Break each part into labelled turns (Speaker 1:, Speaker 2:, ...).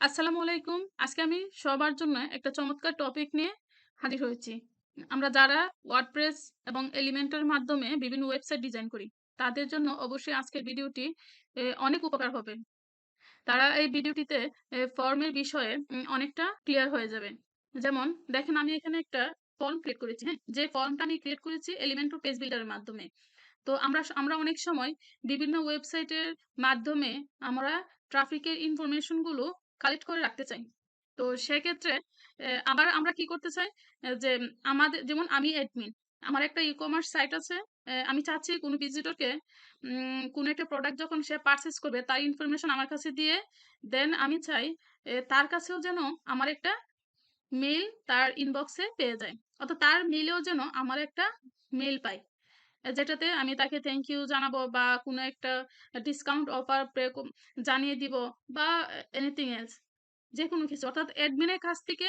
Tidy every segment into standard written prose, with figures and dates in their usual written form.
Speaker 1: আসসালামু আলাইকুম। আজকে আমি সবার জন্য একটা চমৎকার টপিক নিয়ে হাজির হয়েছি। আমরা যারা wordpress এবং এলিমেন্টের মাধ্যমে বিভিন্ন ওয়েবসাইট ডিজাইন করি, তাদের জন্য অবশ্যই আজকের ভিডিওটি অনেক উপকার হবে। তারা এই ভিডিওটিতে ফর্মের বিষয়ে অনেকটা ক্লিয়ার হয়ে যাবে। যেমন দেখেন আমি এখানে একটা ফর্ম ক্রিয়েট করেছি, হ্যাঁ? যে ফর্মটা আমি ক্রিয়েট করেছি এলিমেন্টর পেজ বিল্ডারের মাধ্যমে। তো আমরা অনেক সময় বিভিন্ন ওয়েবসাইটের মাধ্যমে আমরা ট্রাফিকের ইনফরমেশন গুলো কালেক্ট করে রাখতে চাই। তো সেক্ষেত্রে আবার আমরা কি করতে চাই, যে আমাদের যেমন আমি অ্যাডমিন, আমার একটা ই-কমার্স সাইট আছে। আমি চাচ্ছি কোনো ভিজিটরকে কোনো একটা প্রোডাক্ট যখন সে পারচেজ করবে তার ইনফরমেশন আমার কাছে দিয়ে দেন আমি চাই তার কাছেও যেন আমার একটা মেইল তার ইনবক্সে পেয়ে যায়, অর্থাৎ তার মেইলেও যেন আমার একটা মেইল পাই, যেটাতে আমি তাকে থ্যাংক ইউ জানাবো বা কোনো একটা ডিসকাউন্ট অফার জানিয়ে দিব বা এনিথিং এলস, যে কোনো কিছু। অর্থাৎ অ্যাডমিনের কাছ থেকে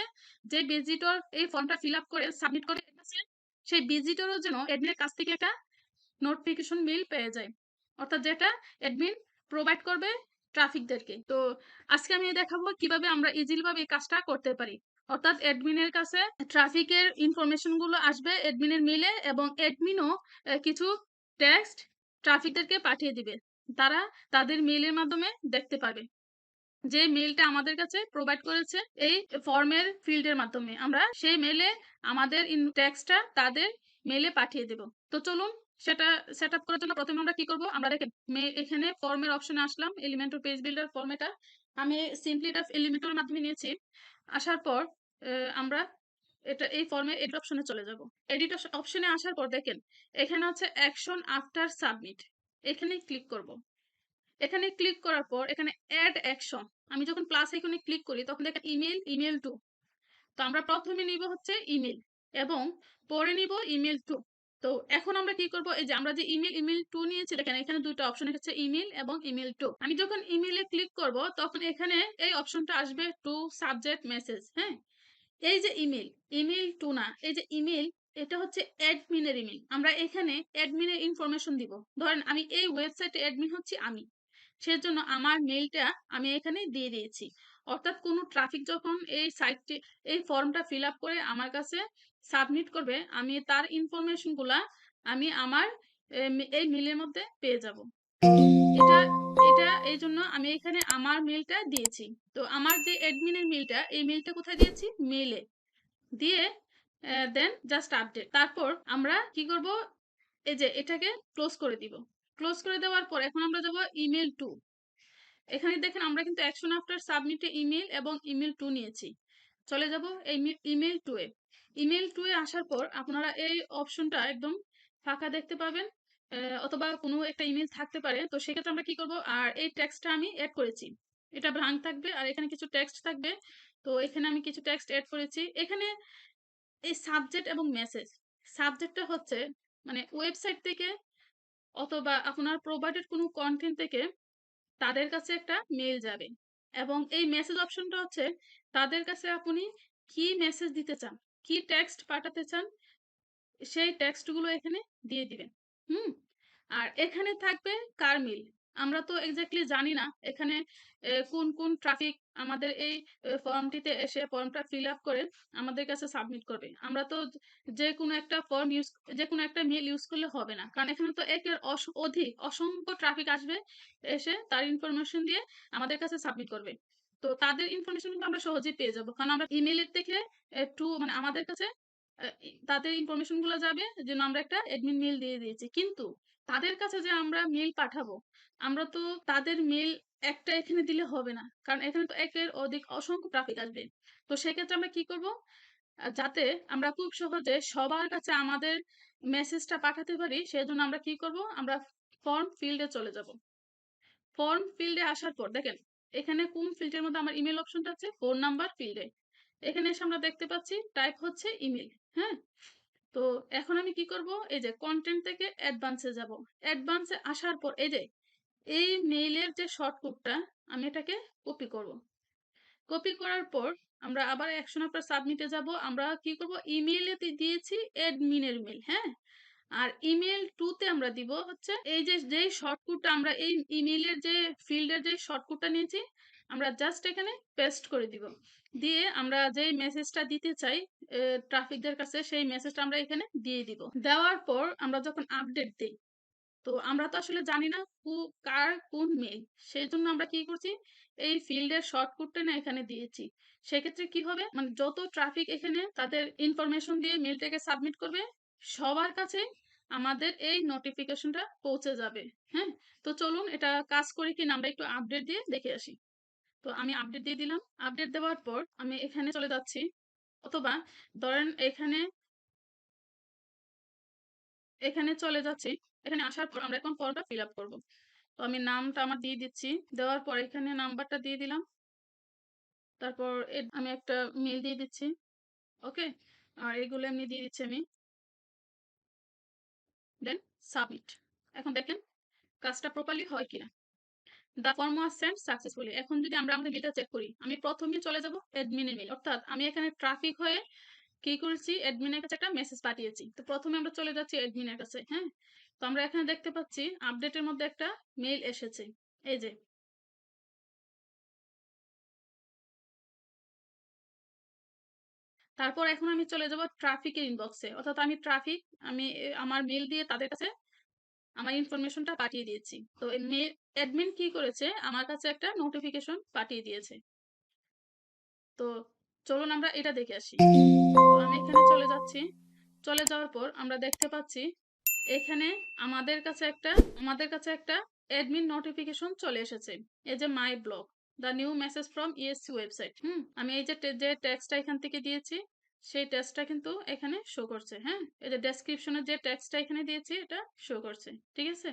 Speaker 1: যে ভিজিটর এই ফর্মটা ফিল আপ করে সাবমিট করে দিচ্ছে, সেই ভিজিটরও যেন অ্যাডমিনের কাছ থেকে একটা নোটিফিকেশন মেইল পেয়ে যায়, অর্থাৎ যেটা অ্যাডমিন প্রোভাইড করবে ট্রাফিকদেরকে। তো আজকে আমি দেখাবো কিভাবে আমরা ইজিলি ভাবে এই কাজটা করতে পারি। অর্থাৎ অ্যাডমিনের কাছে ট্রাফিকের ইনফরমেশন গুলো আসবে অ্যাডমিনের মেইলে, এবং অ্যাডমিনও কিছু টেক্সট ট্রাফিকদেরকে পাঠিয়ে দিবে, তারা তাদের মেইলের মাধ্যমে দেখতে পাবে যে মেইলটা আমাদের কাছে প্রোভাইড করেছে এই ফর্মের ফিল্ডের মাধ্যমে। আমরা সেই মেইলে আমাদের টেক্সটটা তাদের মেইলে পাঠিয়ে দেব। তো চলুন সেটা সেটআপ করার জন্য প্রথমে আমরা কি করব, আমরা দেখেন এখানে ফর্মের অপশনে আসলাম, এলিমেন্টর পেজ বিল্ডার ফর্ম। এটা আমি সিম্পলি এটা এলিমেন্টরের মাধ্যমে নিয়েছি। আসার পর আমরা এটা এই ফর্মে এডিট অপশনে চলে যাব। এডিট অপশনে আসার পর দেখেন এখানে আছে অ্যাকশন আফটার সাবমিট, এখানে ক্লিক করব। এখানে ক্লিক করার পর এখানে অ্যাড অ্যাকশন, আমি যখন প্লাস আইকনে ক্লিক করি তখন দেখেন ইমেল টু। তো আমরা প্রথমে নিব হচ্ছে ইমেল এবং পরে নিব ইমেল টু। তো এখন আমরা কি করব, এই যে আমরা যে ইমেল টু নিয়েছি দেখেন এখানে দুটো অপশন হচ্ছে ইমেল এবং ইমেল টু। আমি যখন ইমেলে ক্লিক করব তখন এখানে এই অপশনটা আসবে টু সাবজেক্ট মেসেজ, হ্যাঁ? এই যে ইমেল টু না, এই যে ইমেল, এটা হচ্ছে অ্যাডমিনের ইমেল। আমরা এখানে অ্যাডমিনের ইনফরমেশন দিব। ধরেন আমি এই ওয়েবসাইটে অ্যাডমিন হচ্ছি আমি, সেজন্য আমার মেইলটা আমি এখানে দিয়ে দিয়েছি। অর্থাৎ কোনো ট্রাফিক যখন এই সাইটটি এই ফর্মটা ফিল আপ করে আমার কাছে সাবমিট করবে, আমি তার ইনফরমেশন গুলা আমি আমার এই মেইলের মধ্যে পেয়ে যাব। এটা এটা এই জন্য আমি এখানে আমার মেইলটা দিয়েছি। তো আমার যে অ্যাডমিনের মেইলটা, এই মেইলটা কোথায় দিয়েছি, মেইলে দিয়ে দেন জাস্ট আপডেট। তারপর আমরা কি করব, এই যে এটাকে ক্লোজ করে দিব। ক্লোজ করে দেওয়ার পর এখন আমরা যাব ইমেল টু। এখানে দেখেন আমরা কিন্তু অ্যাকশন আফটার সাবমিটে ইমেল এবং ইমেল টু নিয়েছি। চলে যাব এই ইমেল টু এ। ইমেল টু এ আসার পর আপনারা এই অপশনটা একদম ফাঁকা দেখতে পাবেন, অথবা কোনো একটা ইমেল থাকতে পারে। তো সেক্ষেত্রে আমরা কি করব, আর এই টেক্সটটা আমি অ্যাড করেছি, এটা ব্ল্যাঙ্ক থাকবে আর এখানে কিছু টেক্সট থাকবে। তো এখানে আমি কিছু টেক্সট অ্যাড করেছি। এখানে এই সাবজেক্ট এবং মেসেজ, সাবজেক্টটা হচ্ছে মানে ওয়েবসাইট থেকে অথবা আপনার প্রোভাইডেড কোনো কন্টেন্ট থেকে তাদের কাছে একটা মেইল যাবে, এবং এই মেসেজ অপশনটা হচ্ছে তাদের কাছে আপনি কি মেসেজ দিতে চান, কি টেক্সট পাঠাতে চান, সেই টেক্সট গুলো এখানে দিয়ে দিবেন। হুম। আর এখানে থাকবে কার মেইল। আমরা তো এক্স্যাক্টলি জানি না এখানে কোন কোন ট্রাফিক আমাদের এই ফর্মটিতে এসে ফর্মটা ফিল আপ করে আমাদের কাছে সাবমিট করবে। আমরা তো যে কোনো একটা ফর্ম ইউজ, যে কোনো একটা মেইল ইউজ করলে হবে না, কারণ এখানে তো একের অধিক অসংখ্য ট্রাফিক আসবে, এসে তার ইনফরমেশন দিয়ে আমাদের কাছে সাবমিট করবে। তো তাদের ইনফরমেশন কিন্তু আমরা সহজেই পেয়ে যাবো, কারণ আমরা ইমেইলের থেকে একটু মানে আমাদের কাছে তাদের ইনফরমেশন গুলো যাবে, যেন আমরা একটা অ্যাডমিন মেইল দিয়ে দিয়েছি। কিন্তু তাদের কাছে যে আমরা মেইল পাঠাবো, আমরা তো তাদের মেইল একটা এখানে দিলে হবে না, কারণ এখানে তো একের অধিক অসংখ্য ট্রাফিক আসবে। তো সেক্ষেত্রে আমরা কি করব, যাতে আমরা খুব সহজে সবার কাছে আমাদের মেসেজটা পাঠাতে পারি, সেজন্য আমরা কি করব, আমরা ফর্ম ফিল্ডে চলে যাব। ফর্ম ফিল্ডে আসার পর দেখেন এখানে কোন ফিল্ডের মধ্যে আমার ইমেল অপশনটা আছে, ফোন নাম্বার ফিল্ডে। এখানে এসে আমরা দেখতে পাচ্ছি টাইপ হচ্ছে ইমেল, হ্যাঁ? তো এখন আমি কি করব, এই যে কন্টেন্ট থেকে অ্যাডভান্সে যাব। অ্যাডভান্সে আসার পর এই যে এই মেইলের যে শর্টকাটটা আমি এটাকে কপি করব। কপি করার পর আমরা আবার অ্যাকশন আফটার সাবমিটে যাব। আমরা কি করব, ইমেইলে দিয়েছি অ্যাডমিনের মেইল, হ্যাঁ? আর ইমেল টু তে আমরা দিব হচ্ছে এই যে যেই শর্টকাটটা আমরা এই ইমেইলের যে ফিল্ডের যে শর্টকাটটা নিয়েছি আমরা জাস্ট এখানে পেস্ট করে দিব। দিয়ে আমরা যেই মেসেজটা দিতে চাই ট্রাফিকদের কাছে, সেই মেসেজটা আমরা এখানে দিয়ে দিব। দেওয়ার পর আমরা যখন আপডেট দেই, তো আমরা তো আসলে জানি না কার কোন মেইল। সেজন্য আমরা কি করছি, এই ফিল্ডের শর্টকাটটা না এখানে দিয়েছি। সেক্ষেত্রে কি হবে, মানে যত ট্রাফিক এখানে তাদের ইনফরমেশন দিয়ে মেইলটাকে সাবমিট করবে, সবার কাছে আমাদের এই নোটিফিকেশনটা পৌঁছে যাবে। হ্যাঁ, তো চলুন এটা কাজ করে কিনা আমরা একটু আপডেট দিয়ে দেখে আসি। তো আমি আপডেট দিয়ে দিলাম। আপডেট দেওয়ার পর আমি এখানে চলে যাচ্ছি, অথবা ধরেন এখানে চলে যাচ্ছি। এখানে আসার পর আমরা এখন ফর্মটা ফিল আপ করবো। তো আমি নামটা আমার দিয়ে দিচ্ছি। দেওয়ার পর এখানে নাম্বারটা দিয়ে দিলাম। তারপর আমি একটা মেল দিয়ে দিচ্ছি। ওকে, আর এগুলো এমনি দিয়ে দিচ্ছি আমি। দেন সাবমিট। এখন দেখেন কাজটা প্রপারলি হয় কিনা। The form was send successfully. এখন যদি আমরা আমাদের মেলটা চেক করি, আমি প্রথমে চলে যাব অ্যাডমিনের মেল, অর্থাৎ আমি এখানে ট্রাফিক হয়ে কি করেছি, অ্যাডমিনের কাছে একটা মেসেজ পাঠিয়েছি। তো প্রথমে আমরা চলে যাচ্ছি অ্যাডমিনের কাছে। হ্যাঁ, তো আমরা এখানে দেখতে পাচ্ছি আপডেটের মধ্যে একটা মেইল এসেছে, এই যে। তারপর এখন আমি চলে যাব ট্রাফিকের ইনবক্সে, অর্থাৎ আমি আমার মেল দিয়ে তাদের কাছে আমার ইনফরমেশনটা পাঠিয়ে দিয়েছি। তো অ্যাডমিন কি করেছে, আমার কাছে একটা নোটিফিকেশন পাঠিয়ে দিয়েছে। তো চলুন আমরা এটা দেখে আসি। তো আমি এখানে চলে যাচ্ছি। চলে যাওয়ার পর আমরা দেখতে পাচ্ছি এখানে আমাদের কাছে একটা অ্যাডমিন নোটিফিকেশন চলে এসেছে। এই যে my blog, the new message from ESC website. আমি এই যে যে টেক্সটটা এখান থেকে দিয়েছি, সেই টেক্সটটা কিন্তু এখানে শো করছে। হ্যাঁ, এই যে ডেসক্রিপশনের যে টেক্সটটা এখানে দিয়েছি, এটা শো করছে। ঠিক আছে,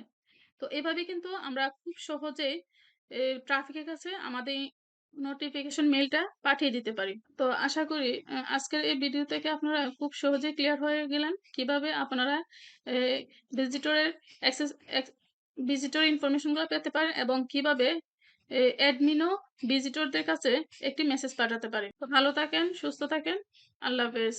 Speaker 1: তো এভাবে কিন্তু আমরা খুব সহজেই ট্রাফিকের কাছে আমাদের নোটিফিকেশন মেইলটা পাঠিয়ে দিতে পারি। তো আশা করি আজকের এই ভিডিও থেকে আপনারা খুব সহজেই ক্লিয়ার হয়ে গেলেন কিভাবে আপনারা ভিজিটরের অ্যাক্সেস ভিজিটর ইনফরমেশনগুলো পেতে পারেন, এবং কিভাবে অ্যাডমিনও ভিজিটরদের কাছে একটি মেসেজ পাঠাতে পারে। তো ভালো থাকেন, সুস্থ থাকেন। আল্লাহ হাফেজ।